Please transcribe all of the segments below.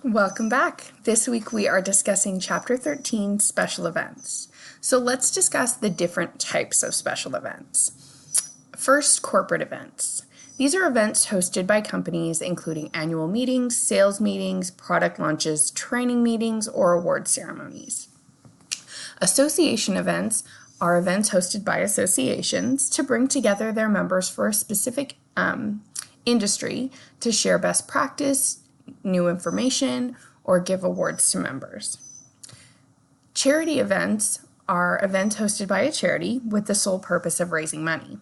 Welcome back. This week we are discussing Chapter 13, Special Events. So let's discuss the different types of special events. First, corporate events. These are events hosted by companies including annual meetings, sales meetings, product launches, training meetings, or award ceremonies. Association events are events hosted by associations to bring together their members for a specific industry to share best practice, new information, or give awards to members. Charity events are events hosted by a charity with the sole purpose of raising money.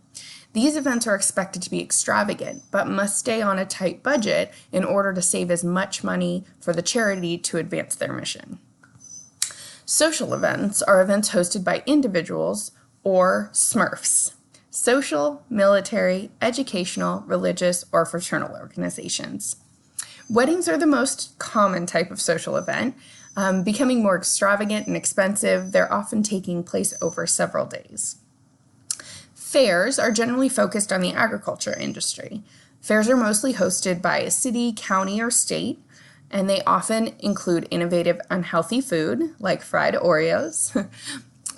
These events are expected to be extravagant, but must stay on a tight budget in order to save as much money for the charity to advance their mission. Social events are events hosted by individuals or SMERFs, social, military, educational, religious, or fraternal organizations. Weddings are the most common type of social event. Becoming more extravagant and expensive, they're often taking place over several days. Fairs are generally focused on the agriculture industry. Fairs are mostly hosted by a city, county, or state, and they often include innovative, unhealthy food like fried Oreos,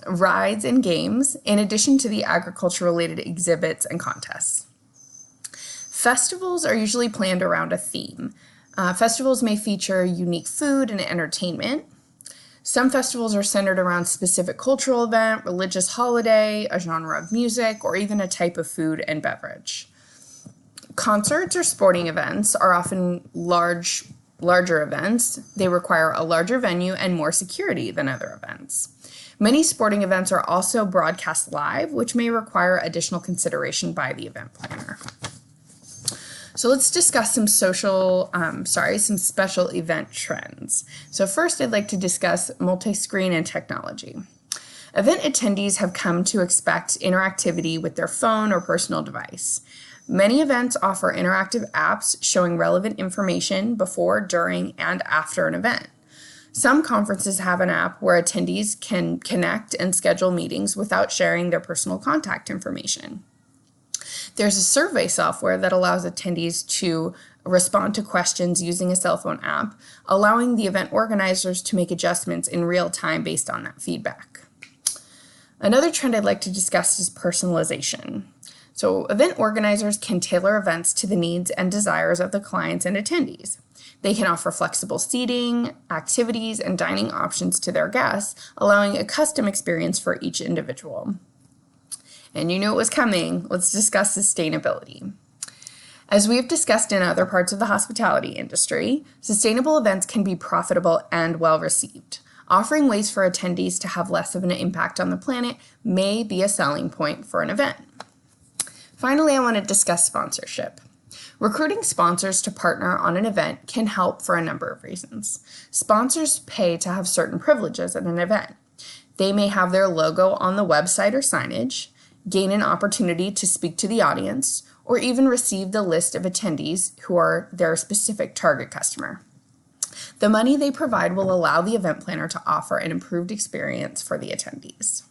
rides, and games, in addition to the agriculture-related exhibits and contests. Festivals are usually planned around a theme. Festivals may feature unique food and entertainment. Some festivals are centered around a specific cultural event, religious holiday, a genre of music, or even a type of food and beverage. Concerts or sporting events are often larger events. They require a larger venue and more security than other events. Many sporting events are also broadcast live, which may require additional consideration by the event planner. So let's discuss some special event trends. So first, I'd like to discuss multi-screen and technology. Event attendees have come to expect interactivity with their phone or personal device. Many events offer interactive apps showing relevant information before, during, and after an event. Some conferences have an app where attendees can connect and schedule meetings without sharing their personal contact information. There's a survey software that allows attendees to respond to questions using a cell phone app, allowing the event organizers to make adjustments in real time based on that feedback. Another trend I'd like to discuss is personalization. So event organizers can tailor events to the needs and desires of the clients and attendees. They can offer flexible seating, activities, and dining options to their guests, allowing a custom experience for each individual. And you knew it was coming. Let's discuss sustainability. As we have discussed in other parts of the hospitality industry, sustainable events can be profitable and well received. Offering ways for attendees to have less of an impact on the planet may be a selling point for an event. Finally, I want to discuss sponsorship. Recruiting sponsors to partner on an event can help for a number of reasons. Sponsors pay to have certain privileges at an event. They may have their logo on the website or signage, gain an opportunity to speak to the audience, or even receive the list of attendees who are their specific target customer. The money they provide will allow the event planner to offer an improved experience for the attendees.